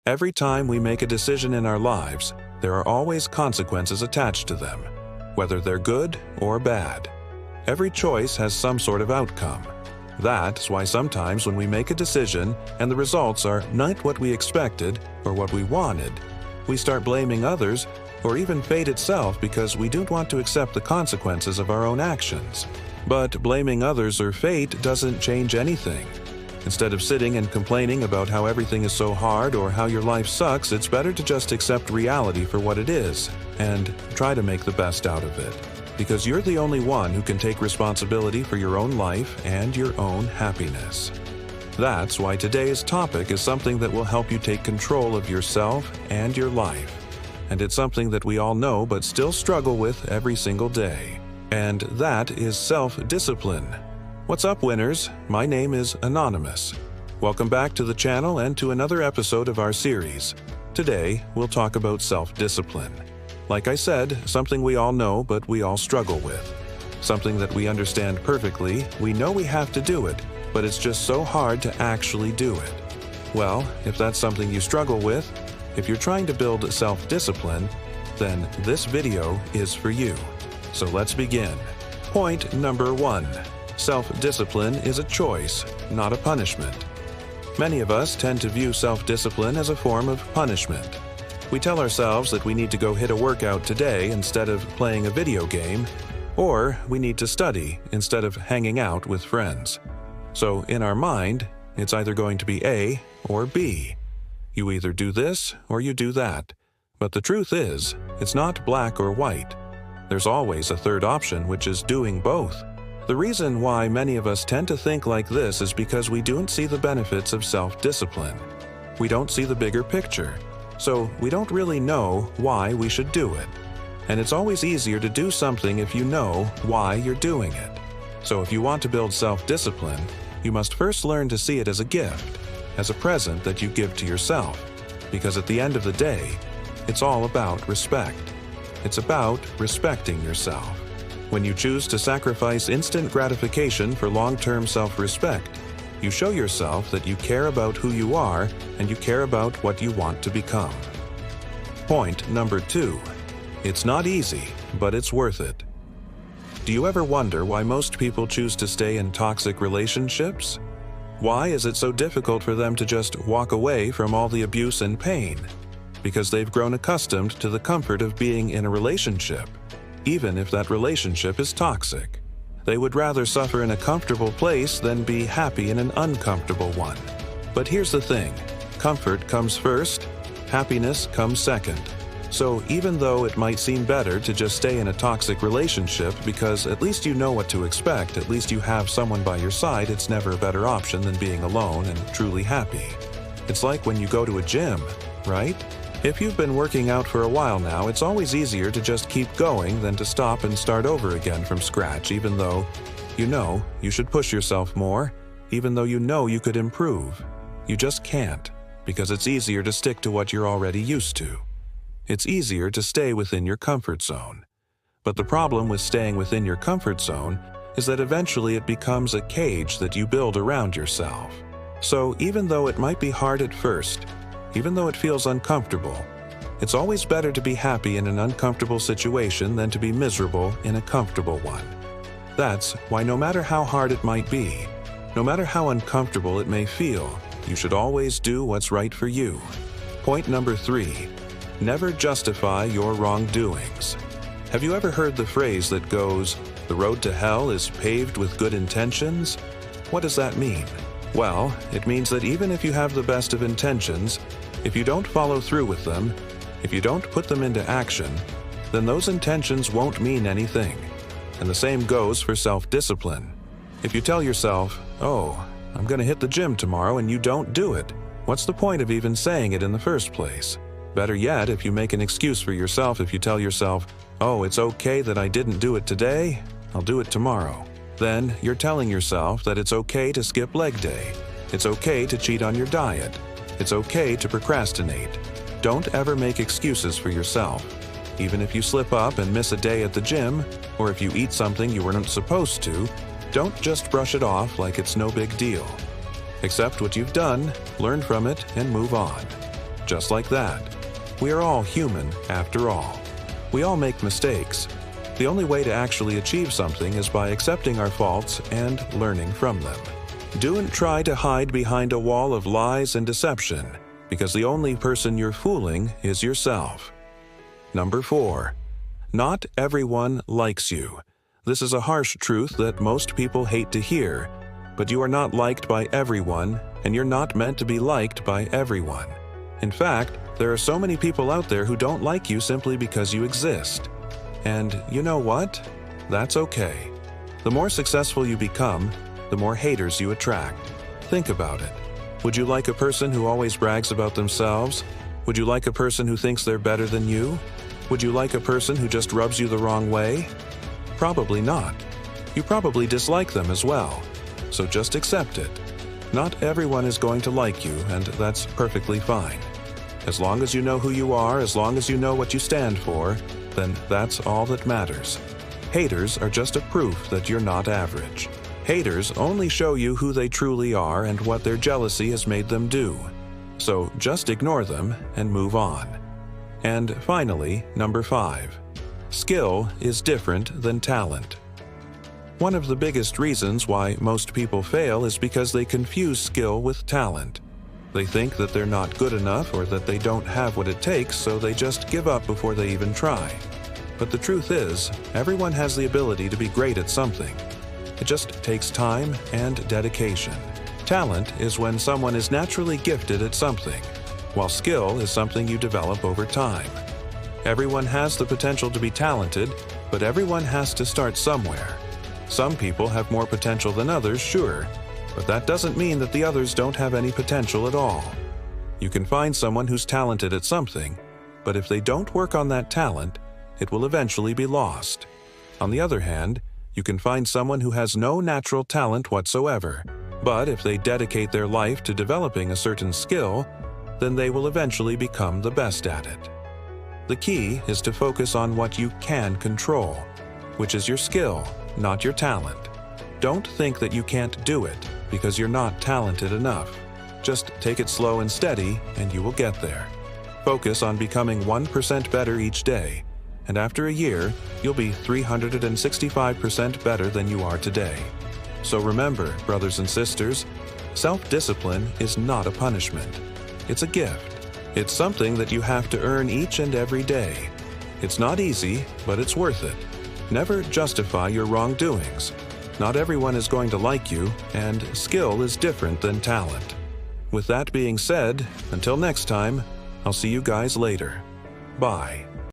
Every time we make a decision in our lives, there are always consequences attached to them, whether they're good or bad. Every choice has some sort of outcome. That's why sometimes when we make a decision and the results are not what we expected or what we wanted, we start blaming others or even fate itself because we don't want to accept the consequences of our own actions. But blaming others or fate doesn't change anything. Instead of sitting and complaining about how everything is so hard or how your life sucks, it's better to just accept reality for what it is and try to make the best out of it. Because you're the only one who can take responsibility for your own life and your own happiness. That's why today's topic is something that will help you take control of yourself and your life. And it's something that we all know but still struggle with every single day. And that is self-discipline. What's up, winners? My name is Anonymous. Welcome back to the channel and to another episode of our series. Today, we'll talk about self-discipline. Like I said, something we all know but we all struggle with. Something that we understand perfectly, we know we have to do it, but it's just so hard to actually do it. Well, if that's something you struggle with, if you're trying to build self-discipline, then this video is for you. So let's begin. Point number 1. Self-discipline is a choice, not a punishment. Many of us tend to view self-discipline as a form of punishment. We tell ourselves that we need to go hit a workout today instead of playing a video game, or we need to study instead of hanging out with friends. So in our mind, it's either going to be A or B. You either do this or you do that. But the truth is, it's not black or white. There's always a third option, which is doing both. The reason why many of us tend to think like this is because we don't see the benefits of self-discipline. We don't see the bigger picture, so we don't really know why we should do it. And it's always easier to do something if you know why you're doing it. So if you want to build self-discipline, you must first learn to see it as a gift, as a present that you give to yourself. Because at the end of the day, it's all about respect. It's about respecting yourself. When you choose to sacrifice instant gratification for long-term self-respect, you show yourself that you care about who you are and you care about what you want to become. Point number 2. It's not easy, but it's worth it. Do you ever wonder why most people choose to stay in toxic relationships? Why is it so difficult for them to just walk away from all the abuse and pain? Because they've grown accustomed to the comfort of being in a relationship, even if that relationship is toxic. They would rather suffer in a comfortable place than be happy in an uncomfortable one. But here's the thing, comfort comes first, happiness comes second. So even though it might seem better to just stay in a toxic relationship because at least you know what to expect, at least you have someone by your side, it's never a better option than being alone and truly happy. It's like when you go to a gym, right? If you've been working out for a while now, it's always easier to just keep going than to stop and start over again from scratch, even though you know you should push yourself more, even though you know you could improve. You just can't, because it's easier to stick to what you're already used to. It's easier to stay within your comfort zone. But the problem with staying within your comfort zone is that eventually it becomes a cage that you build around yourself. So even though it might be hard at first, even though it feels uncomfortable, it's always better to be happy in an uncomfortable situation than to be miserable in a comfortable one. That's why no matter how hard it might be, no matter how uncomfortable it may feel, you should always do what's right for you. Point number 3. Never justify your wrongdoings. Have you ever heard the phrase that goes, "The road to hell is paved with good intentions"? What does that mean? Well, it means that even if you have the best of intentions, if you don't follow through with them, if you don't put them into action, then those intentions won't mean anything. And the same goes for self-discipline. If you tell yourself, "Oh, I'm going to hit the gym tomorrow," and you don't do it, what's the point of even saying it in the first place? Better yet, if you make an excuse for yourself, if you tell yourself, "Oh, it's okay that I didn't do it today, I'll do it tomorrow," then you're telling yourself that it's okay to skip leg day. It's okay to cheat on your diet. It's okay to procrastinate. Don't ever make excuses for yourself. Even if you slip up and miss a day at the gym, or if you eat something you weren't supposed to, don't just brush it off like it's no big deal. Accept what you've done, learn from it, and move on. Just like that. We are all human, after all. We all make mistakes. The only way to actually achieve something is by accepting our faults and learning from them. Don't try to hide behind a wall of lies and deception, because the only person you're fooling is yourself. Number 4. Not everyone likes you. This is a harsh truth that most people hate to hear, but you are not liked by everyone, and you're not meant to be liked by everyone. In fact, there are so many people out there who don't like you simply because you exist. And you know what? That's okay. The more successful you become, the more haters you attract. Think about it. Would you like a person who always brags about themselves? Would you like a person who thinks they're better than you? Would you like a person who just rubs you the wrong way? Probably not. You probably dislike them as well. So just accept it. Not everyone is going to like you, and that's perfectly fine. As long as you know who you are, as long as you know what you stand for, then that's all that matters. Haters are just a proof that you're not average. Haters only show you who they truly are and what their jealousy has made them do. So just ignore them and move on. And finally, number 5. Skill is different than talent. One of the biggest reasons why most people fail is because they confuse skill with talent. They think that they're not good enough or that they don't have what it takes, so they just give up before they even try. But the truth is, everyone has the ability to be great at something. It just takes time and dedication. Talent is when someone is naturally gifted at something, while skill is something you develop over time. Everyone has the potential to be talented, but everyone has to start somewhere. Some people have more potential than others, sure, but that doesn't mean that the others don't have any potential at all. You can find someone who's talented at something, but if they don't work on that talent, it will eventually be lost. On the other hand, you can find someone who has no natural talent whatsoever, but if they dedicate their life to developing a certain skill, then they will eventually become the best at it. The key is to focus on what you can control, which is your skill, not your talent. Don't think that you can't do it because you're not talented enough. Just take it slow and steady, and you will get there. Focus on becoming 1% better each day, and after a year, you'll be 365% better than you are today. So remember, brothers and sisters, self-discipline is not a punishment. It's a gift. It's something that you have to earn each and every day. It's not easy, but it's worth it. Never justify your wrongdoings. Not everyone is going to like you, and skill is different than talent. With that being said, until next time, I'll see you guys later. Bye.